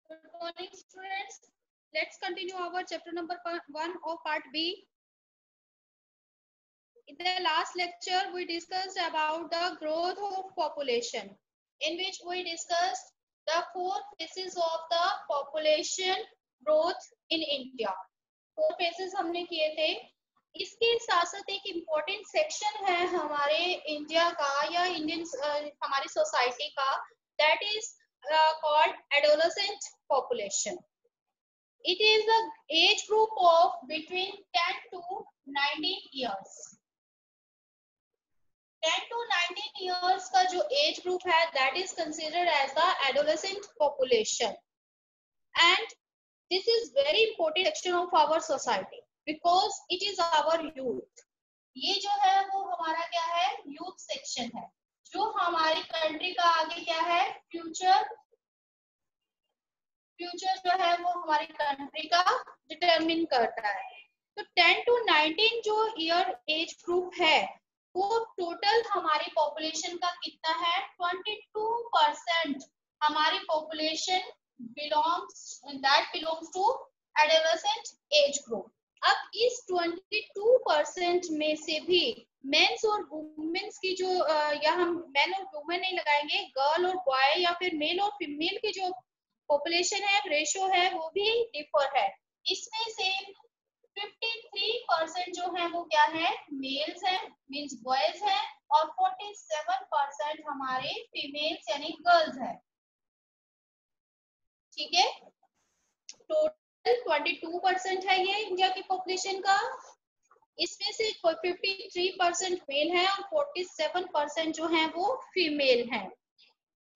Good morning, students. Let's continue our chapter number 1 of part B. In the last lecture, we discussed about the growth of population, in which we discussed the 4 phases of the population growth in India. 4 phases हमने किए थे. इसके साथ साथ एक important section है हमारे India का या इंडियन हमारी सोसाइटी का, that is called adolescent population. It is the age group of between 10 to 19 years. 10 to 19 years का जो age group है, that is considered as the adolescent population. And this is very important section of our society because it is our youth. ये जो है वो हमारा क्या है, youth section है, जो हमारी कंट्री का आगे क्या है, फ्यूचर जो है वो हमारी कंट्री का डिटरमिन करता है. तो 10 to 19 जो ईयर एज ग्रुप है वो टोटल हमारी पॉपुलेशन का कितना है, 22% हमारी population belongs to adolescent age group. अब इस 22% में से भी मेंस और वुमेन्स की जो या हम मेन और वुमेन नहीं लगाएंगे, गर्ल और बॉय या फिर मेल और फीमेल की जो पॉपुलेशन है, रेशो है, वो भी डिफर है. इसमें से 53% जो है वो क्या है, मेल्स है, मींस बॉयज है, और 47% हमारे फीमेल्स यानी गर्ल्स है. ठीक है, टोटल 22% है ये इंडिया की पॉपुलेशन का. इसमें से 53% मेल है और 47% जो है वो फीमेल है.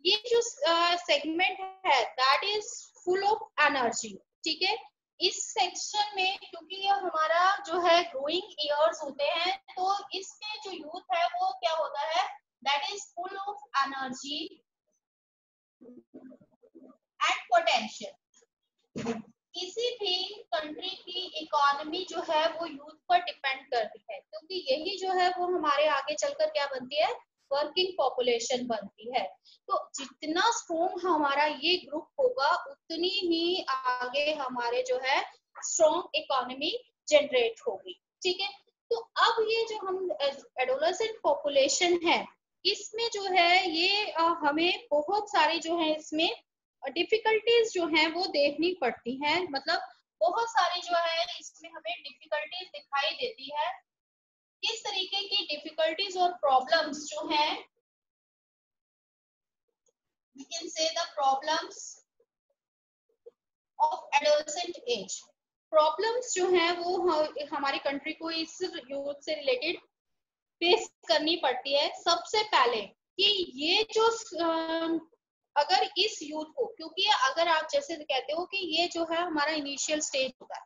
ये जो सेगमेंट है that is full of energy. ठीक है, इस सेक्शन में क्योंकि ये हमारा जो है ग्रोइंग ईयर्स होते हैं, तो इसमें जो यूथ है वो क्या होता है, that is full of energy and potential. किसी भी कंट्री की इकोनॉमी जो है वो यूथ पर डिपेंड करती है, क्योंकि यही जो है वो हमारे आगे चलकर क्या बनती है, वर्किंग पॉपुलेशन बनती है. तो जितना स्ट्रॉन्ग हमारा ये ग्रुप होगा उतनी ही आगे हमारे जो है स्ट्रॉन्ग इकोनॉमी जनरेट होगी. ठीक है, तो अब ये जो हम एडोलेसेंट पॉपुलेशन है, इसमें जो है ये हमें बहुत सारी जो है इसमें डिफिकल्टीज जो हैं वो देखनी पड़ती हैं. मतलब बहुत सारी जो है इसमें हमें डिफिकल्टीज दिखाई देती है. किस तरीके की डिफिकल्टीज और प्रॉब्लम्स जो हैं, we can say the problems of adolescent age. Problems जो हैं वो हमारी कंट्री को इस यूथ से रिलेटेड फेस करनी पड़ती है. सबसे पहले कि ये जो अगर इस यूथ को, क्योंकि अगर आप जैसे कहते हो कि ये जो है हमारा इनिशियल स्टेज होता है,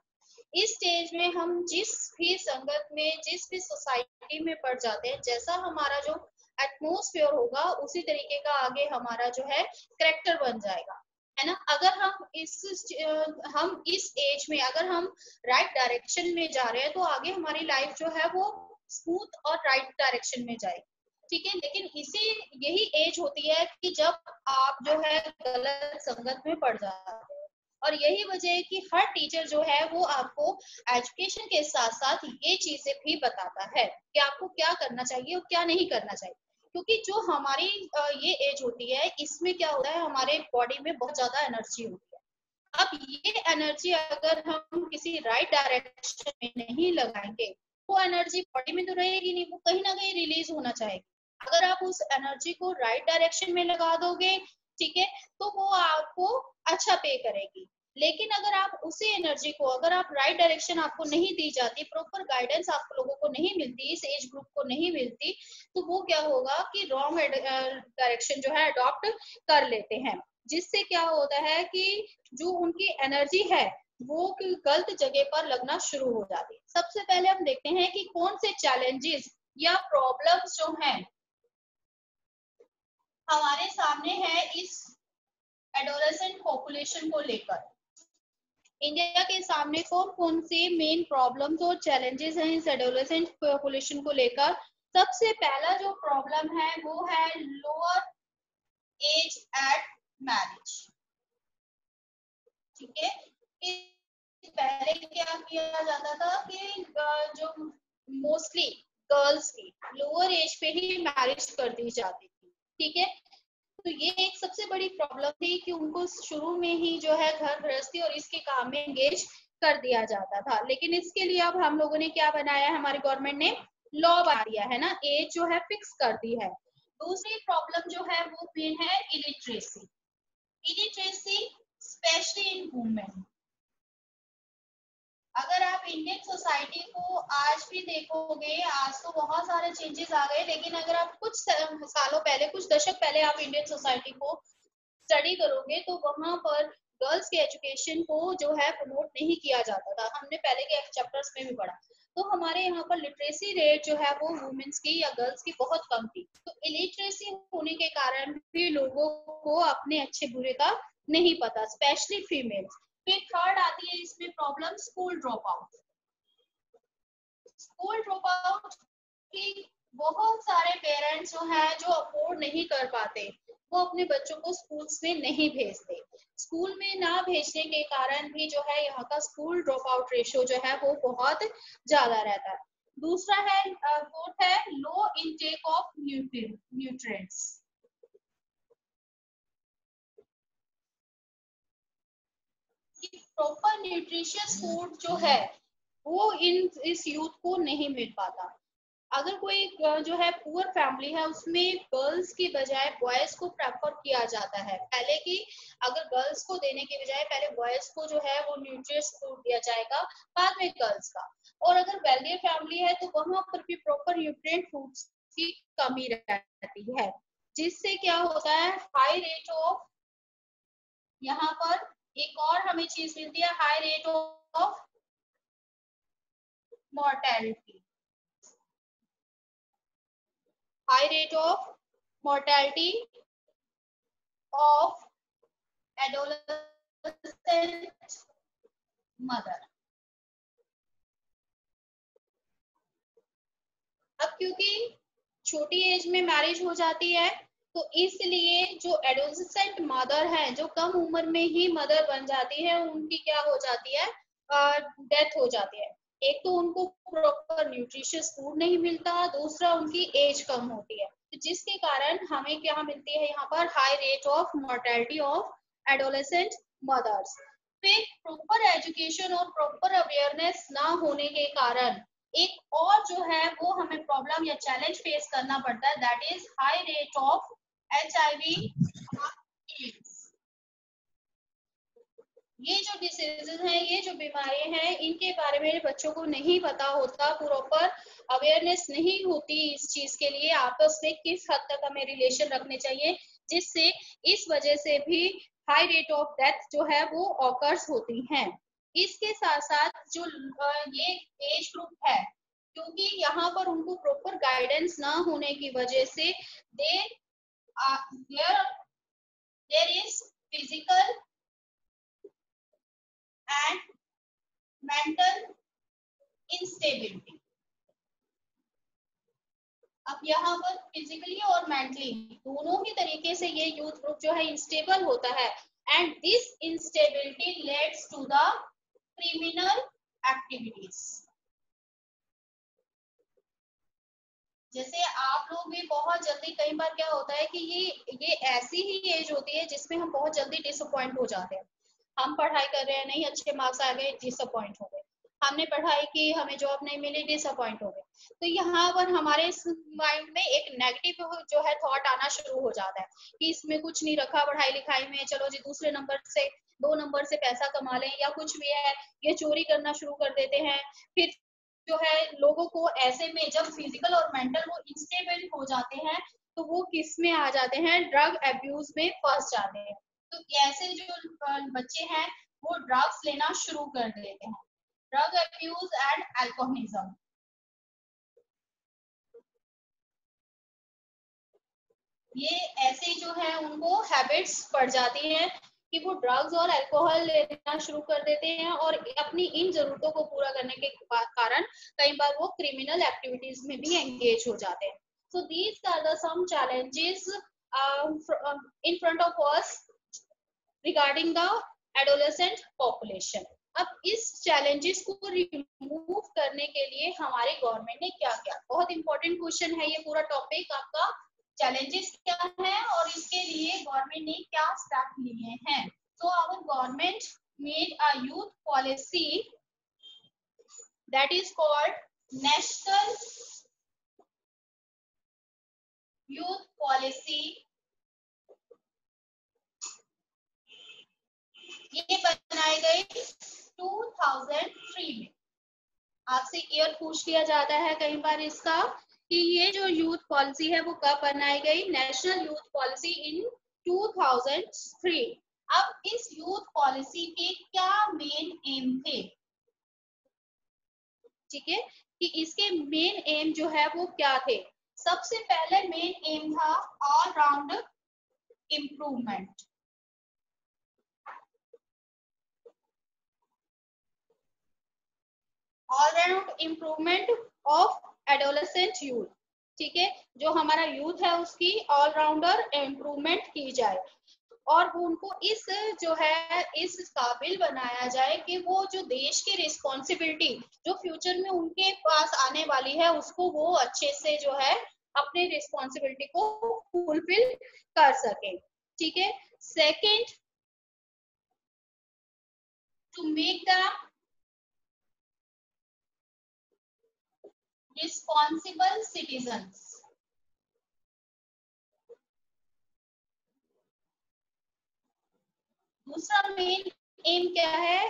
इस स्टेज में हम जिस भी संगत में, जिस भी सोसाइटी में पड़ जाते हैं, जैसा हमारा जो एटमॉस्फेयर होगा उसी तरीके का आगे हमारा जो है कैरेक्टर बन जाएगा, है ना. अगर हम इस एज में अगर हम राइट डायरेक्शन में जा रहे हैं तो आगे हमारी लाइफ जो है वो स्मूथ और राइट डायरेक्शन में जाएगी. ठीक है, लेकिन यही एज होती है कि जब आप जो है गलत संगत में पड़ जाते हैं. और यही वजह है कि हर टीचर जो है वो आपको एजुकेशन के साथ साथ ये चीजें भी बताता है कि आपको क्या करना चाहिए और क्या नहीं करना चाहिए. क्योंकि जो हमारी ये एज होती है, इसमें क्या होता है, हमारे बॉडी में बहुत ज्यादा एनर्जी होती है. अब ये एनर्जी अगर हम किसी राइट डायरेक्शन में नहीं लगाएंगे, वो एनर्जी बॉडी में तो रहेगी नहीं, वो कहीं ना कहीं रिलीज होना चाहिए. अगर आप उस एनर्जी को राइट डायरेक्शन में लगा दोगे, ठीक है, तो वो आपको अच्छा पे करेगी. लेकिन अगर आप उसी एनर्जी को, अगर आप राइट डायरेक्शन आपको नहीं दी जाती, प्रॉपर गाइडेंस आप लोगों को नहीं मिलती, इस एज ग्रुप को नहीं मिलती, तो वो क्या होगा कि रॉन्ग डायरेक्शन जो है अडॉप्ट कर लेते हैं, जिससे क्या होता है कि जो उनकी एनर्जी है वो गलत जगह पर लगना शुरू हो जाती है. सबसे पहले हम देखते हैं कि कौन से चैलेंजेस या प्रॉब्लम्स जो हैं हमारे सामने है इस एडोलेसेंट पॉपुलेशन को लेकर. इंडिया के सामने कौन कौन से मेन प्रॉब्लम्स और चैलेंजेस हैं इस एडोलेसेंट पॉपुलेशन को लेकर. सबसे पहला जो प्रॉब्लम है वो है लोअर मैरिज। ठीक है, पहले क्या किया जाता था कि जो मोस्टली गर्ल्स की लोअर एज पे ही मैरिज कर दी जाती थी। ठीक है, तो ये एक सबसे बड़ी प्रॉब्लम थी कि उनको शुरू में ही जो है घर गृहस्थी और इसके काम में एंगेज कर दिया जाता था। लेकिन इसके लिए अब हम लोगों ने क्या बनाया है, हमारी गवर्नमेंट ने लॉ बना दिया है ना, एज जो है फिक्स कर दी है। दूसरी प्रॉब्लम जो है वो है illiteracy. Illiteracy specially in women. अगर आप इंडियन सोसाइटी को आज भी देखोगे, आज तो बहुत सारे चेंजेस आ गए, लेकिन अगर आप कुछ सालों पहले, कुछ दशक पहले आप इंडियन सोसाइटी को स्टडी करोगे तो वहां पर गर्ल्स के एजुकेशन को जो है प्रमोट नहीं किया जाता था। हमने पहले के चैप्टर्स में भी पढ़ा। तो हमारे यहाँ पर लिटरेसी रेट जो है वो वुमेन्स की या गर्ल्स की बहुत कम थी। तो इलिटरेसी होने के कारण भी लोगों को अपने अच्छे बुरे का नहीं पता, स्पेशली फीमेल्स। फिर थर्ड आती है इसमें problem school drop out. School drop out की बहुत सारे पेरेंट्स जो हैं जो अफोर्ड नहीं कर पाते, वो अपने बच्चों को स्कूल्स में नहीं भेजते। स्कूल में ना भेजने के कारण भी जो है यहाँ का स्कूल ड्रॉप आउट रेशियो जो है वो बहुत ज्यादा रहता है। दूसरा है, फोर्थ है low intake of nutrients. Proper nutritious food जो है वो इस यूथ को नहीं मिल पाता। अगर कोई जो है पुअर फैमिली है उसमें गर्ल्स की बजाय बॉयज को प्रेफर किया जाता है। पहले की अगर गर्ल्स को देने के बजाय पहले बॉयज को जो है वो न्यूट्रियस फूड दिया जाएगा, बाद में गर्ल्स का। और अगर वेल्दियर फैमिली है तो वहां पर भी प्रॉपर न्यूट्रिएंट फूड्स की कमी रहती है, जिससे क्या होता है, हाई रेट ऑफ, यहाँ पर एक और हमें चीज मिलती है, high rate of mortality, high rate of mortality of adolescent mother। अब क्योंकि छोटी एज में मैरिज हो जाती है तो इसलिए जो एडोलेसेंट मदर है, जो कम उम्र में ही मदर बन जाती है, उनकी क्या हो जाती है, डेथ हो जाती है। एक तो उनको प्रॉपर न्यूट्रिशियस फूड नहीं मिलता, दूसरा उनकी एज कम होती है, तो जिसके कारण हमें क्या मिलती है यहाँ पर, high rate of mortality of adolescent mothers. फिर प्रॉपर एजुकेशन और प्रॉपर अवेयरनेस ना होने के कारण एक और जो है वो हमें प्रॉब्लम या चैलेंज फेस करना पड़ता है, that is high rate of HIV AIDS. ये जो डिसीजेज हैं, ये जो बीमारी हैं, इनके बारे में बच्चों को नहीं पता होता, प्रॉपर अवेयरनेस नहीं होती इस चीज के लिए, आपस में किस हद तक हमें रिलेशन रखने चाहिए, जिससे इस वजह से भी हाई रेट ऑफ डेथ जो है वो ऑकर्स होती हैं। इसके साथ साथ जो ये एज ग्रुप है, क्योंकि यहाँ पर उनको प्रॉपर गाइडेंस ना होने की वजह से there is physical and mental instability. अब यहाँ पर फिजिकली और मेंटली दोनों ही तरीके से ये यूथ ग्रुप जो है इंस्टेबल होता है, and this instability leads to the criminal activities. जैसे आप लोग भी बहुत जल्दी, कई बार क्या होता है कि ये ऐसी ही एज होती है जिसमें हम बहुत जल्दी डिसअपॉइंट हो जाते हैं। हम पढ़ाई कर रहे हैं, नहीं अच्छे मार्क्स आ गए, डिसअपॉइंट हो गए। हमने पढ़ाई की, हमें जॉब नहीं मिली, डिसअपॉइंट हो गए। तो यहाँ पर हमारे माइंड में एक नेगेटिव जो है थॉट आना शुरू हो जाता है कि इसमें कुछ नहीं रखा पढ़ाई लिखाई में, चलो जी दूसरे नंबर से, 2 नंबर से पैसा कमा लें, या कुछ भी है, ये चोरी करना शुरू कर देते हैं। फिर जो है लोगों को ऐसे में जब फिजिकल और मेंटल वो इंस्टेबल हो जाते हैं तो वो किस में आ जाते हैं, ड्रग अब्यूज में फंस जाते हैं। तो ऐसे जो बच्चे हैं वो ड्रग्स लेना शुरू कर देते हैं, ड्रग अब्यूज एंड अल्कोहलिज्म। ये ऐसे जो है उनको हैबिट्स पड़ जाती हैं कि वो ड्रग्स और अल्कोहल लेना शुरू कर देते हैं, और अपनी इन जरूरतों को पूरा करने के कारण कई बार वो क्रिमिनल एक्टिविटीज में भी एंगेज हो जाते हैं। So these are the some challenges in front of us regarding the adolescent population. अब इस चैलेंजेस को रिमूव करने के लिए हमारी गवर्नमेंट ने क्या किया, बहुत इंपॉर्टेंट क्वेश्चन है ये पूरा टॉपिक आपका, चैलेंजेस क्या है और इसके लिए गवर्नमेंट ने क्या स्टेप लिए हैं। तो our government made a youth policy that is called National Youth Policy। ये बनाई गई 2003 में। आपसे ईयर पूछ लिया जाता है कई बार इसका कि ये जो यूथ पॉलिसी है वो कब बनाई गई, नेशनल यूथ पॉलिसी इन 2003। अब इस यूथ पॉलिसी के क्या मेन एम थे, ठीक है, कि इसके मेन एम जो है वो क्या थे। सबसे पहले मेन एम था all round improvement, all round improvement of adolescent youth, ठीक है, जो हमारा यूथ है उसकी ऑल राउंडर इम्प्रूवमेंट की जाए और उनको इस जो है इस काबिल बनाया जाए कि वो जो देश की रिस्पॉन्सिबिलिटी जो फ्यूचर में उनके पास आने वाली है उसको वो अच्छे से जो है अपने रिस्पॉन्सिबिलिटी को फुलफिल कर सके, ठीक है। Second, to make the responsible citizens. दूसरा मेन एम क्या है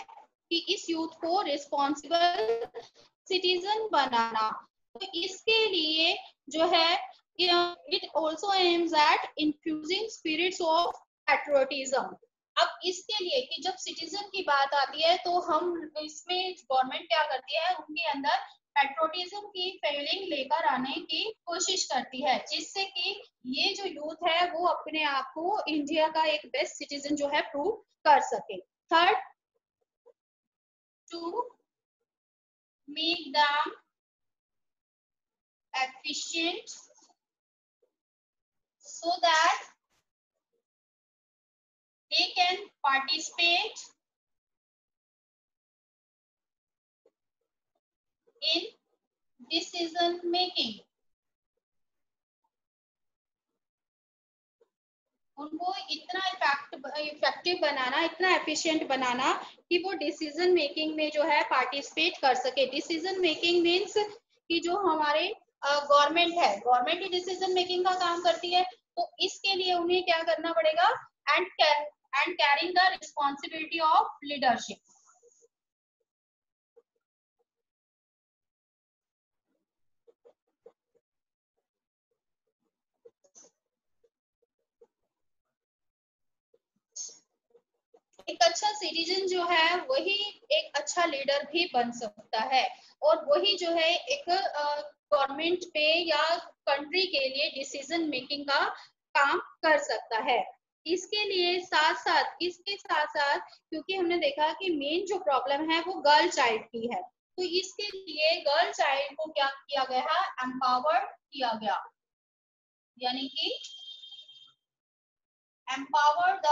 कि इस यूथ को रिस्पॉन्सिबल सिटीजन बनाना। तो इसके लिए जो है it also aims at infusing spirits of patriotism. अब इसके लिए कि जब सिटीजन की बात आती है तो हम इसमें गवर्नमेंट क्या करती है, उनके अंदर पैट्रियोटिज्म की फीलिंग लेकर आने की कोशिश करती है, जिससे कि ये जो यूथ है वो अपने आप को इंडिया का एक बेस्ट सिटीजन जो है प्रूव कर सके। Third, to make the efficient so that they can participate in decision making। उनको इतना इफेक्टिव बनाना, इतना एफिशिएंट बनाना कि वो डिसीजन मेकिंग में जो है पार्टिसिपेट कर सके। डिसीजन मेकिंग मीन्स कि जो हमारे गवर्नमेंट है, गवर्नमेंट ही डिसीजन मेकिंग का काम करती है, तो इसके लिए उन्हें क्या करना पड़ेगा, and carrying the responsibility of leadership. एक अच्छा सिटीजन जो है वही एक अच्छा लीडर भी बन सकता है और वही जो है एक गवर्नमेंट पे या कंट्री के लिए डिसीजन मेकिंग का काम कर सकता है। इसके लिए साथ साथ इसके साथ साथ क्योंकि हमने देखा कि मेन जो प्रॉब्लम है वो गर्ल चाइल्ड की है, तो इसके लिए गर्ल चाइल्ड को क्या किया गया, एम्पावर्ड किया गया, यानी कि एम्पावर द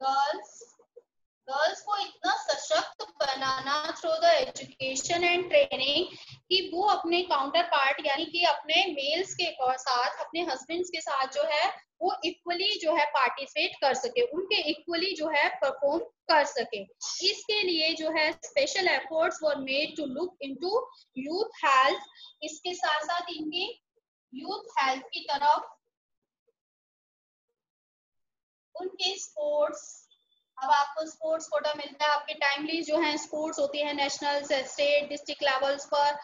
गर्ल्स, गर्ल्स को इतना सशक्त बनाना through the education and training कि वो अपने काउंटर पार्ट यानी कि अपने मेल्स के साथ, अपने हस्बैंड्स के साथ जो है वो इक्वली जो है पार्टिसिपेट कर सके, उनके इक्वली जो है परफॉर्म कर सके। इसके लिए जो है special efforts were made to look into youth health. इसके साथ साथ इनकी यूथ हेल्थ की तरफ उनके स्पोर्ट्स, अब आपको स्पोर्ट्स कोटा मिलता है, आपके टाइमली जो है स्पोर्ट्स होती है नेशनल स्टेट डिस्ट्रिक्ट लेवल्स पर,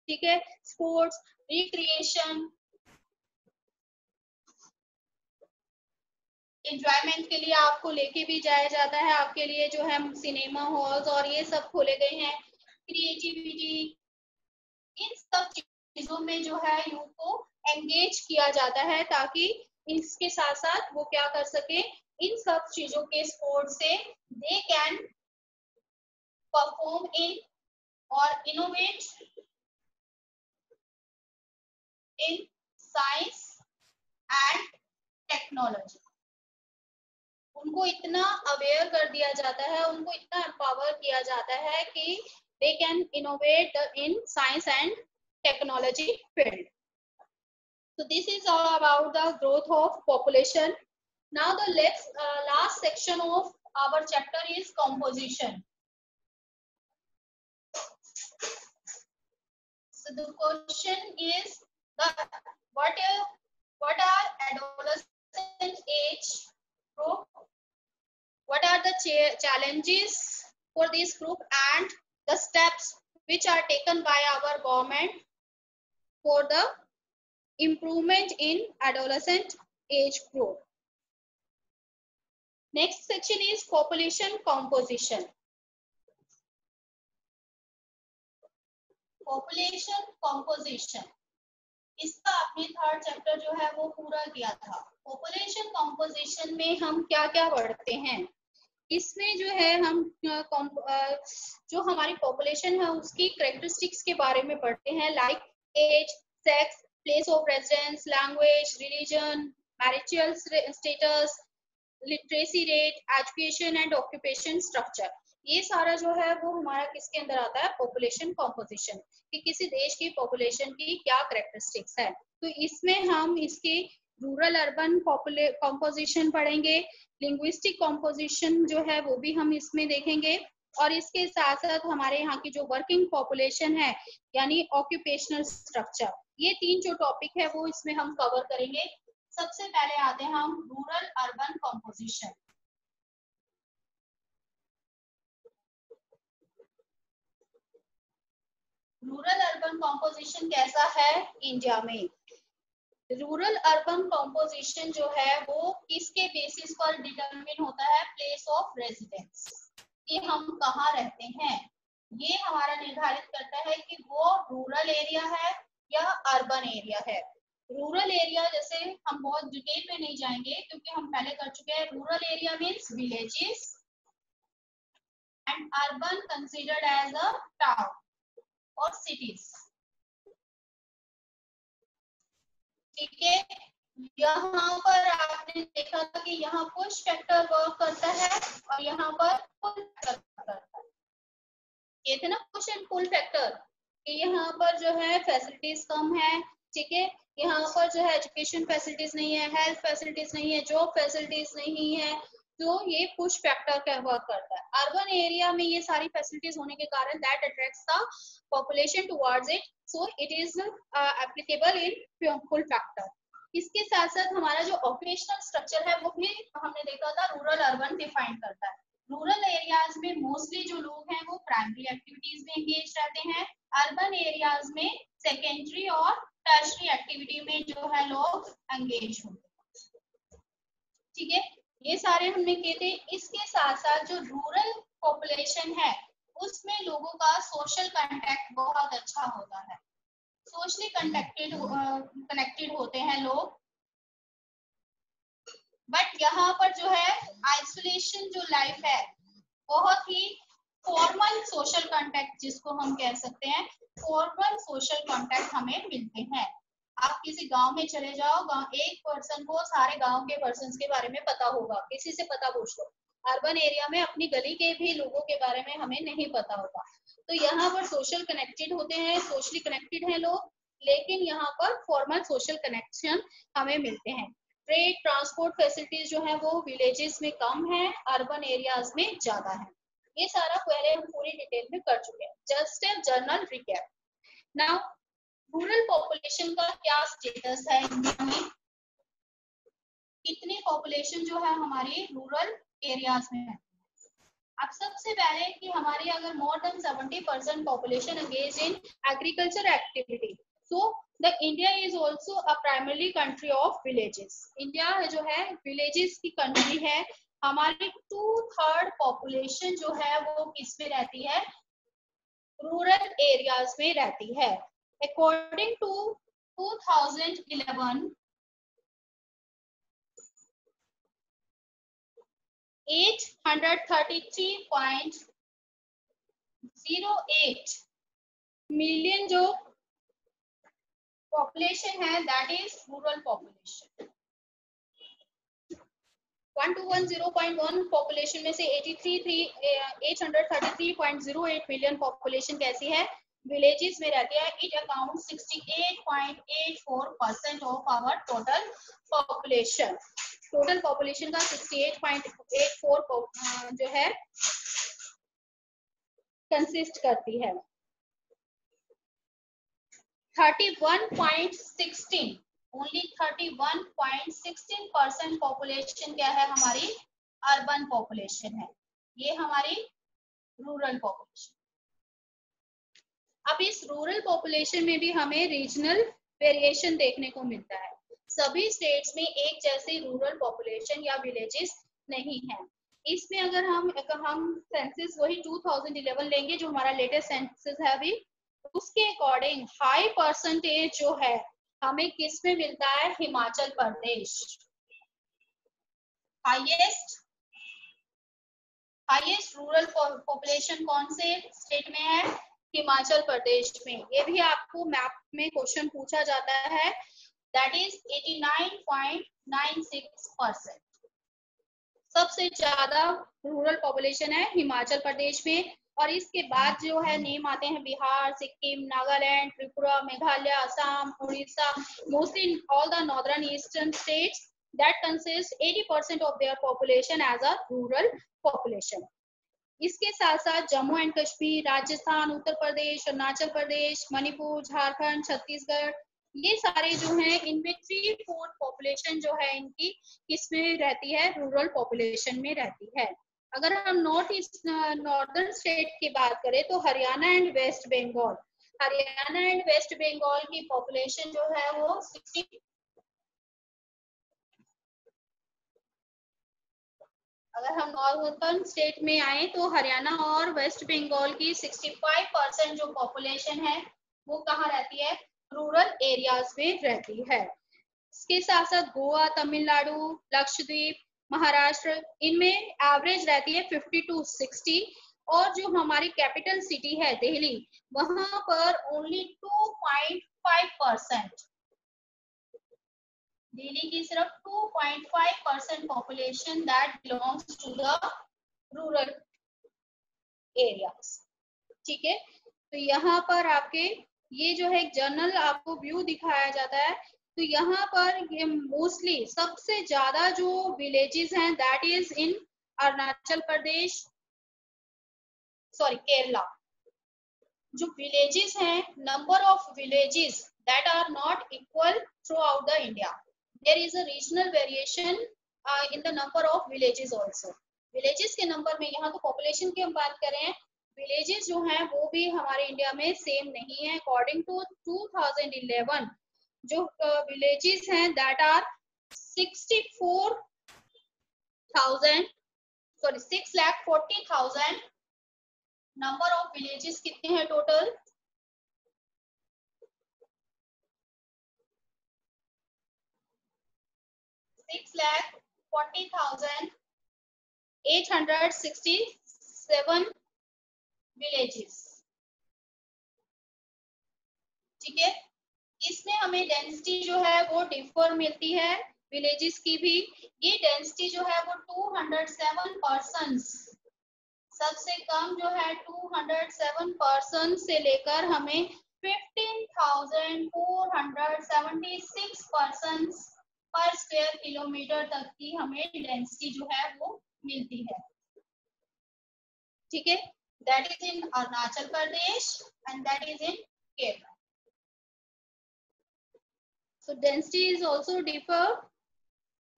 ठीक है, स्पोर्ट्स रिक्रिएशन एंजॉयमेंट के लिए आपको लेके भी जाया जाता है, आपके लिए जो है सिनेमा हॉल्स और ये सब खोले गए हैं, क्रिएटिविटी, इन सब चीजों में जो है यूथ को एंगेज किया जाता है ताकि इसके साथ साथ वो क्या कर सके, इन सब चीजों के सपोर्ट से दे कैन परफॉर्म इन और innovate in science and technology. उनको इतना अवेयर कर दिया जाता है, उनको इतना एम्पावर किया जाता है कि they can innovate in science and technology field. So this is all about the growth of population. Now the last section of our chapter is composition. So the question is the what are adolescent age group? What are the challenges for this group and the steps which are taken by our government for the improvement in adolescent age group? Next section is population composition. Population composition. इसका आपने third chapter जो है वो पूरा किया था. Population composition में हम क्या क्या पढ़ते हैं? इसमें जो है हम जो हमारी पॉपुलेशन है उसकी कैरेक्टरिस्टिक्स के बारे में पढ़ते हैं, like age, sex, place of residence, language, religion, marital status, literacy rate, education and occupation structure. ये सारा जो है वो हमारा किसके अंदर आता है? पॉपुलेशन कॉम्पोजिशन, कि किसी देश की पॉपुलेशन की क्या कैरेक्टरिस्टिक्स है. तो इसमें हम इसके रूरल अर्बन कॉम्पोजिशन पढ़ेंगे, लिंग्विस्टिक कॉम्पोजिशन जो है वो भी हम इसमें देखेंगे, और इसके साथ साथ हमारे यहाँ की जो वर्किंग पॉपुलेशन है यानी ऑक्यूपेशनल स्ट्रक्चर, ये 3 जो टॉपिक है वो इसमें हम कवर करेंगे. सबसे पहले आते हैं हम rural urban composition. Rural urban composition कैसा है इंडिया में? रूरल अर्बन कॉम्पोजिशन जो है वो किसके बेसिस पर डिटरमिन होता है? प्लेस ऑफ रेजिडेंस, कि हम कहाँ रहते हैं, ये हमारा निर्धारित करता है कि वो रूरल एरिया है या अर्बन एरिया है. रूरल एरिया जैसे हम बहुत डिटेल में नहीं जाएंगे क्योंकि हम पहले कर चुके हैं. Rural area means villages and urban considered as a town और सिटीज. ठीक है, यहाँ पर आपने देखा था कि यहाँ पुश फैक्टर वर्क करता है और यहाँ पर पुल फैक्टर करता है. ये थे ना पुश एंड पुल फैक्टर, कि यहाँ पर जो है फैसिलिटीज कम है, ठीक है, यहाँ पर जो है एजुकेशन फैसिलिटीज नहीं है, हेल्थ फैसिलिटीज नहीं है, जॉब फैसिलिटीज नहीं है, तो ये पुश फैक्टर का वर्क करता है. अर्बन एरिया में ये सारी फैसिलिटीज होने के कारण that attracts the population towards it, so it is applicable in pull factor. इसके साथ साथ हमारा जो ऑक्यूपेशनल स्ट्रक्चर है वो भी हमने देखा था रूरल अर्बन डिफाइन करता है. रूरल एरियाज में मोस्टली जो लोग हैं वो प्राइमरी एक्टिविटीज में एंगेज रहते हैं. अर्बन एरियाज में सेकेंडरी और टर्शरी एक्टिविटी में जो है लोग एंगेज होते हैं. ठीक है, ये सारे हमने किए थे. इसके साथ साथ जो रूरल पॉपुलेशन है उसमें लोगों का सोशल कांटेक्ट बहुत अच्छा होता है, सोशली कनेक्टेड होते हैं लोग. बट यहाँ पर जो है आइसोलेशन जो लाइफ है, बहुत ही फॉर्मल सोशल कांटेक्ट जिसको हम कह सकते हैं, फॉर्मल सोशल कांटेक्ट हमें मिलते हैं. आप किसी गांव में चले जाओ, गांव एक पर्सन को सारे गांव के पर्सन्स के बारे में पता होगा, किसी से पता पूछ लो. अर्बन एरिया में अपनी गली के भी लोगों के बारे में हमें नहीं पता होगा. तो यहाँ पर सोशल कनेक्टेड होते हैं, सोशली कनेक्टेड हैं लोग, लेकिन यहाँ पर फॉर्मल सोशल कनेक्शन हमें मिलते हैं. ट्रेड ट्रांसपोर्ट फैसिलिटीज जो है वो विलेजेस में कम है, अर्बन एरियाज में ज्यादा है. ये सारा पहले हम पूरी डिटेल में कर चुके हैं. Just a general recap. Now rural population का क्या स्टेटस है इंडिया में? कितनी पॉपुलेशन जो है हमारी रूरल एरियाज में है? अब सबसे पहले कि हमारी अगर more than 70% population engage in agriculture activity, so the India is also a primary country of villages. India जो है विलेजेस की कंट्री है. हमारी 2/3 पॉपुलेशन जो है वो किस में रहती है? रूरल एरियाज में रहती है. अकॉर्डिंग टू 2011 833.08 मिलियन जो पॉपुलेशन है that is rural population. 1210.1 population में से 833.08 मिलियन पॉपुलेशन कैसी है, विलेजेस में रहती है. It account 68.84% of our total population. Total population का 68.84 जो है कंसिस्ट करती है. 31.16 ओनली 31.16% पॉपुलेशन क्या है हमारी अर्बन पॉपुलेशन है. ये हमारी रूरल पॉपुलेशन. अब इस रूरल पॉपुलेशन में भी हमें रीजनल वेरिएशन देखने को मिलता है. सभी स्टेट्स में एक जैसे रूरल पॉपुलेशन या विलेजेस नहीं है. इसमें अगर हम सेंसस वही 2011 लेंगे जो हमारा लेटेस्ट सेंसस है अभी, उसके अकॉर्डिंग हाई परसेंटेज जो है हमें किस में मिलता है, Himachal Pradesh. Highest rural population कौन से स्टेट में है, हिमाचल प्रदेश में. ये भी आपको मैप में क्वेश्चन पूछा जाता है. That is 89.96%. सबसे ज्यादा रूरल पॉपुलेशन है हिमाचल प्रदेश में. और इसके बाद जो है नेम आते हैं Bihar, Sikkim, Nagaland, Tripura, Meghalaya, Assam, Orissa. Mostly all the northern eastern states that consists 80% of their population as a rural population. इसके साथ साथ जम्मू एंड कश्मीर, राजस्थान, उत्तर प्रदेश, अरुणाचल प्रदेश, मणिपुर, झारखंड, छत्तीसगढ़, ये सारे जो हैं इनमें 3/4 पॉपुलेशन जो है इनकी किसमें रहती है, रूरल पॉपुलेशन में रहती है. अगर हम नॉर्दर्न स्टेट की बात करें तो हरियाणा एंड वेस्ट बंगाल. हरियाणा एंड वेस्ट बंगाल की पॉपुलेशन जो है वो 60. अगर हम नॉर्दर्न स्टेट में आए तो हरियाणा और वेस्ट बंगाल की 65% जो पॉपुलेशन है वो कहाँ रहती है, रूरल एरियाज में रहती है. इसके साथ साथ गोवा, तमिलनाडु, लक्षद्वीप, महाराष्ट्र, इनमें एवरेज रहती है 50 to 60. और जो हमारी कैपिटल सिटी है दिल्ली, वहां पर ओनली 2.5%. दिल्ली की सिर्फ 2.5% population that belongs to the rural areas. ठीक है. तो यहाँ पर आपके ये जो है एक जनरल आपको व्यू दिखाया जाता है. तो यहाँ पर ये मोस्टली सबसे ज्यादा जो विलेजेस हैं that is in Arunachal Pradesh, sorry Kerala. जो विलेजेस हैं, number of villages that are not equal throughout the India. There is a regional variation in the number of villages also. Villages के नंबर में, यहाँ तो पॉपुलेशन की हम बात कर रहे हैं, विलेजेस जो हैं वो भी हमारे इंडिया में सेम नहीं है. अकॉर्डिंग टू 2011 जो विलेजेस हैं that are 6,40,000. Number of villages कितने हैं टोटल, 6,40,867 विलेजेस. ठीक है. इसमें हमें डेंसिटी जो है वो डिफर मिलती है विलेजेस की भी. ये डेंसिटी जो है वो 207 पर्सन्स, सबसे कम जो है 207 पर्सन से लेकर हमें 15,476 पर्सन पर स्क्वायर किलोमीटर तक की हमें डेंसिटी जो है वो मिलती है. ठीक है. That is in Arunachal Pradesh and that is in Kerala. So density is also differ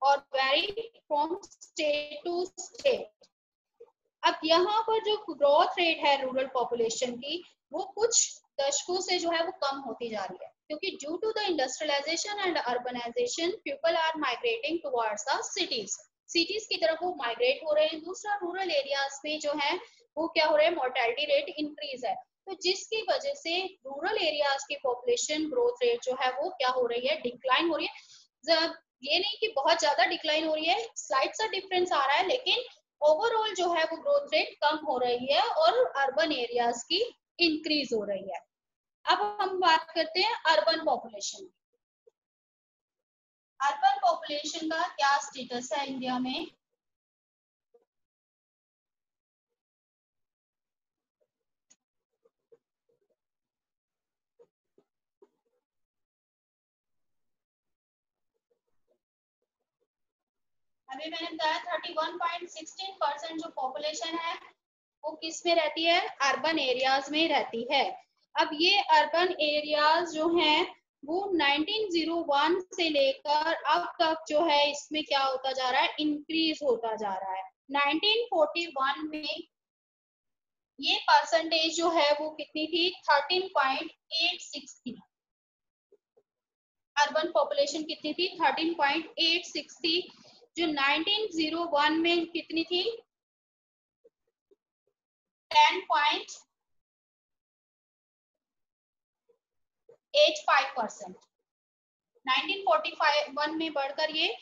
or vary from state to state. अब यहाँ पर जो ग्रोथ रेट है रूरल पॉपुलेशन की वो कुछ दशकों से जो है वो कम होती जा रही है, क्योंकि due to the industrialisation and urbanisation people are migrating towards the cities की तरफ वो माइग्रेट हो रहे हैं. दूसरा रूरल एरियाज में जो है वो क्या हो रहा है, मोर्टेलिटी रेट इंक्रीज है. तो जिसकी वजह से रूरल एरियाज की पॉपुलेशन ग्रोथ रेट जो है वो क्या हो रही है, डिक्लाइन हो रही है. ये नहीं कि बहुत ज्यादा डिक्लाइन हो रही है, स्लाइड सा डिफरेंस आ रहा है, लेकिन ओवरऑल जो है वो ग्रोथ रेट कम हो रही है और अर्बन एरियाज की इंक्रीज हो रही है. अब हम बात करते हैं अर्बन पॉपुलेशन. अर्बन पॉपुलेशन का क्या स्टेटस है इंडिया में. अभी मैंने बताया 31.16% जो पॉपुलेशन है वो किस में रहती है, अर्बन एरियाज में रहती है। अब ये अर्बन एरियाज जो हैं वो 1901 से लेकर अब तक जो है इसमें क्या होता जा रहा है, इंक्रीज होता जा रहा है। 1941 में ये परसेंटेज जो है वो कितनी थी, 13.86 थी। अर्बन पॉपुलेशन कितनी थी, 13.86 थी, जो 1901 में कितनी थी, 10.85%। 1941 में बढ़कर ये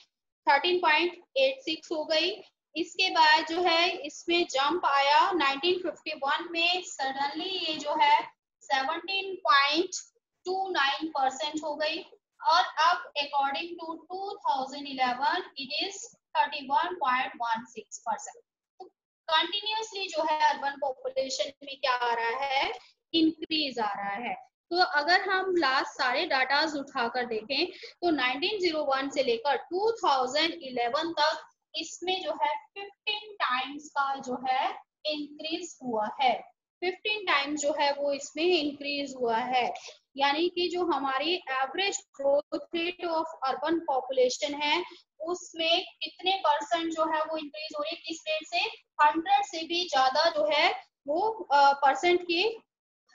13.86 हो गई। इसके बाद जो है इसमें जंप आया 1951 में, सडनली ये जो है 17.29% हो गई, और अब अकॉर्डिंग टू 2011 इट इज 31.16%। तो कंटिन्यूसली जो है अर्बन पॉपुलेशन में क्या आ रहा है, इंक्रीज आ रहा है। तो अगर हम लास्ट सारे डाटाज उठाकर देखें तो 1901 से लेकर 2011 तक इसमें जो है 15 टाइम्स का जो है इंक्रीज हुआ है। 15 टाइम्स जो है वो इसमें इंक्रीज हुआ है, यानी कि जो हमारी average growth rate of urban population है उसमें कितने परसेंट जो है वो इंक्रीज हो रही है, किस रेट से, 100 से भी ज्यादा जो है वो परसेंट की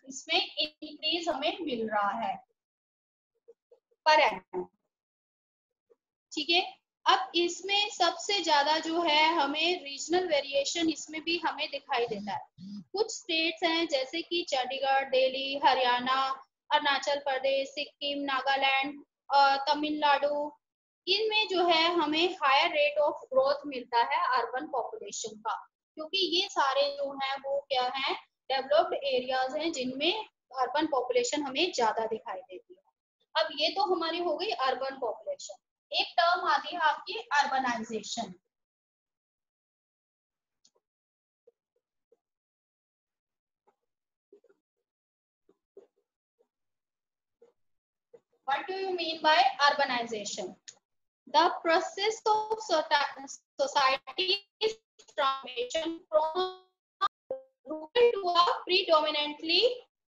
इसमें इंक्रीज हमें मिल रहा है पर एनम। ठीक है, अब इसमें सबसे ज्यादा जो है हमें रीजनल वेरिएशन इसमें भी हमें दिखाई देता है। कुछ स्टेट्स हैं जैसे कि चंडीगढ़, दिल्ली, हरियाणा, अरुणाचल प्रदेश, सिक्किम, नागालैंड, तमिलनाडु, इनमें जो है हमें हायर रेट ऑफ ग्रोथ मिलता है अर्बन पॉपुलेशन का, क्योंकि ये सारे जो हैं वो क्या हैं, डेवलप्ड एरियाज हैं जिनमें अर्बन पॉपुलेशन हमें ज्यादा दिखाई देती है। अब ये तो हमारी हो गई अर्बन पॉपुलेशन। एक टर्म आती है आपकी urbanisation. What do you mean by urbanization? The process of society's transformation from rural to a predominantly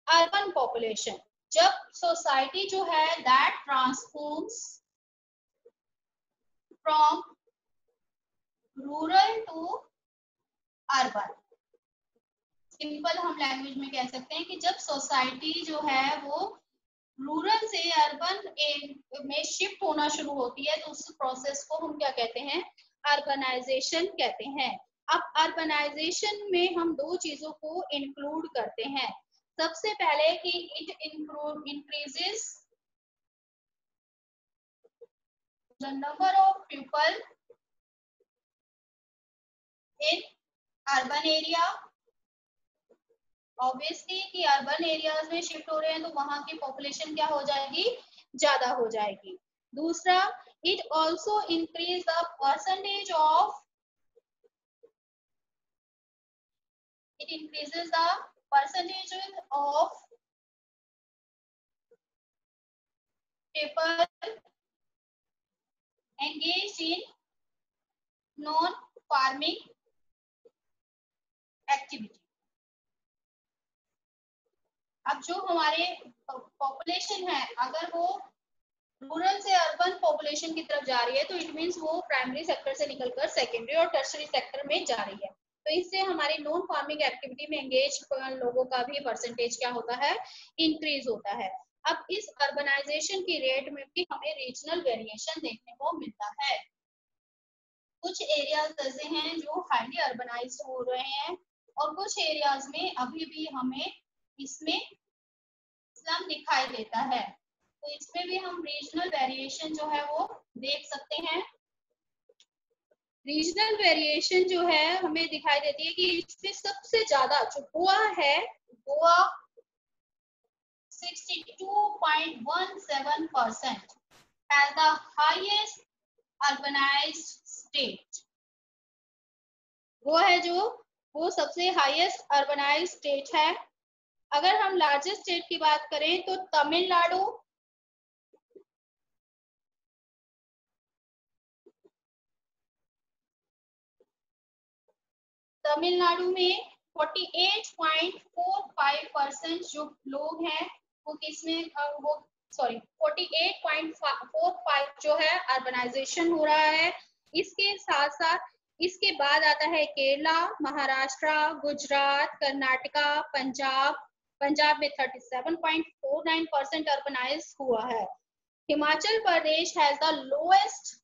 urban population. जब सोसाइटी जो है that transforms from rural to urban, simple हम लैंग्वेज में कह सकते हैं कि जब सोसाइटी जो है वो रूरल से अर्बन में शिफ्ट होना शुरू होती है तो उस प्रोसेस को हम क्या कहते हैं, अर्बनाइजेशन कहते हैं। अब अर्बनाइजेशन में हम दो चीजों को इंक्लूड करते हैं। सबसे पहले कि it increases the number of people in urban area. Obviously कि अर्बन एरियाज में शिफ्ट हो रहे हैं तो वहां की पॉपुलेशन क्या हो जाएगी, ज्यादा हो जाएगी। दूसरा, it also increase the percentage of, it increases the percentage of people engaged in non-farming activity। अब जो हमारे पॉपुलेशन है अगर वो रूरल से अर्बन पॉपुलेशन की तरफ जा रही है तो इट मींस वो प्राइमरी सेक्टर से निकलकर सेकेंडरी और टर्शरी सेक्टर में जा रही है, तो इससे हमारी नॉन फार्मिंग एक्टिविटी में एंगेज लोगों का भी परसेंटेज क्या होता है, इंक्रीज होता है। अब इस अर्बनाइजेशन की रेट में भी हमें रीजनल वेरिएशन देखने को मिलता है। कुछ एरियाज ऐसे हैं जो हाईली अर्बनाइज्ड हो रहे हैं और कुछ एरियाज में अभी भी हमें इसमें स्लम दिखाई देता है, तो इसमें भी हम रीजनल वेरिएशन जो है वो देख सकते हैं। रीजनल वेरिएशन जो है हमें दिखाई देती है कि इसमें सबसे ज्यादा जो गोवा है, Goa 62.17% has the highest urbanized state। वो है जो वो सबसे हाईएस्ट अर्बनाइज स्टेट है। अगर हम लार्जेस्ट स्टेट की बात करें तो तमिलनाडु तमिलनाडु में 48.45% जो लोग हैं वो किसमें वो सॉरी 48.45 जो है अर्बनाइजेशन हो रहा है। इसके साथ साथ इसके बाद आता है केरला, महाराष्ट्र, गुजरात, कर्नाटका, पंजाब में 37.49% अर्बनाइज हुआ है। Himachal Pradesh has the lowest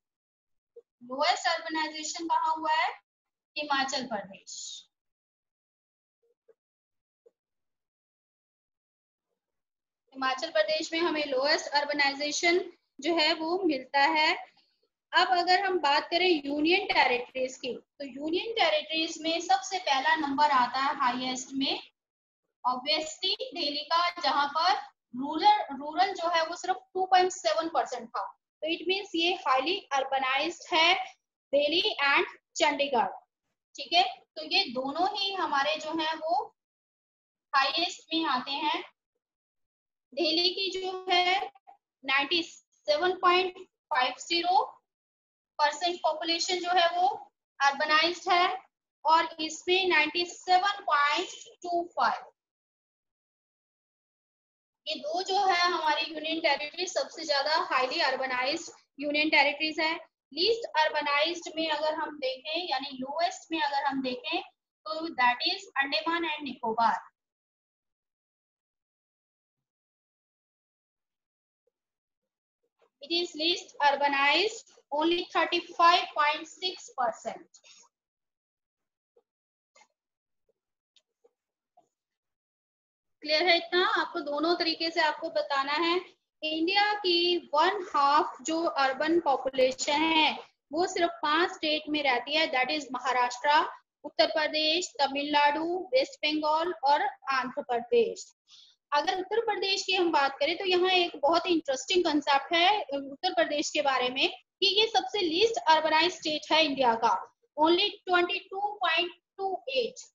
urbanisation कहाँ हुआ है? हिमाचल प्रदेश। हिमाचल प्रदेश में हमें लोएस्ट अर्बनाइजेशन जो है वो मिलता है। अब अगर हम बात करें यूनियन टेरिटरीज की, तो यूनियन टेरिटरीज में सबसे पहला नंबर आता है हाईएस्ट में ऑब्वियसली दिल्ली का, जहां पर रूरल जो है वो सिर्फ 2.7% था। तो इट मीन्स ये हाईली अर्बनाइज्ड है, दिल्ली एंड चंडीगढ़। ठीक है, तो ये दोनों ही हमारे जो है वो हाईएस्ट में आते हैं। दिल्ली की जो है 97.50% पॉपुलेशन जो है वो अर्बनाइज्ड है, और इसमें 97.25 ये दो जो है हमारी यूनियन टेरिटरी सबसे ज्यादा हाईली अर्बनाइज्ड यूनियन टेरिटरीज है। लीस्ट अर्बनाइज्ड में अगर हम देखें, यानी लोएस्ट में अगर हम देखें, तो that is Andaman and Nicobar. It is least urbanized, only 35.6%. Clear है इतना? आपको दोनों तरीके से आपको बताना है। इंडिया की 1/2 जो अर्बन पॉपुलेशन है वो सिर्फ 5 स्टेट में रहती है, दैट इज महाराष्ट्र, उत्तर प्रदेश, तमिलनाडु, वेस्ट बंगाल और आंध्र प्रदेश। अगर उत्तर प्रदेश की हम बात करें तो यहाँ एक बहुत ही इंटरेस्टिंग कंसेप्ट है उत्तर प्रदेश के बारे में कि ये सबसे लीस्ट अर्बनाइज स्टेट है इंडिया का, ओनली 22.28।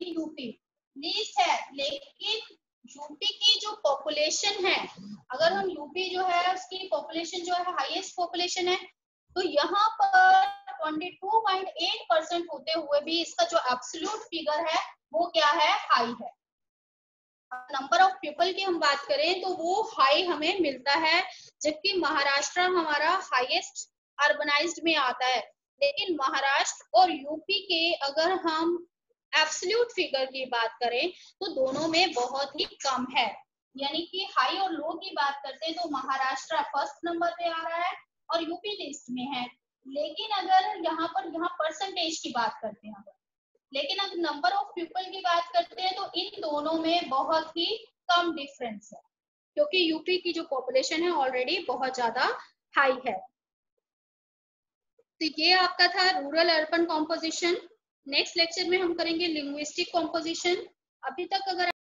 यूपी लीस्ट है, लेकिन यूपी की जो पॉपुलेशन है, अगर हम यूपी जो है उसकी पॉपुलेशन जो है हाईएस्ट पॉपुलेशन है, तो यहाँ पर 22.8% होते हुए भी इसका जो एब्सोल्यूट फिगर है वो क्या है? हाई है। नंबर ऑफ पीपल की हम बात करें तो वो हाई हमें मिलता है, जबकि महाराष्ट्र हमारा हाईएस्ट अर्बनाइज्ड में आता है। लेकिन महाराष्ट्र और यूपी के अगर हम एब्सोल्यूट फिगर की बात करें तो दोनों में बहुत ही कम है, यानी कि हाई और लो की बात करते हैं तो महाराष्ट्र फर्स्ट नंबर पे आ रहा है और यूपी लिस्ट में है। लेकिन अगर यहाँ परसेंटेज की बात करते हैं, लेकिन अगर नंबर ऑफ पीपल की बात करते हैं तो इन दोनों में बहुत ही कम डिफरेंस है, क्योंकि यूपी की जो पॉपुलेशन है ऑलरेडी बहुत ज्यादा हाई है। तो ये आपका था rural urban composition. Next lecture में हम करेंगे लिंग्विस्टिक कॉम्पोजिशन। अभी तक अगर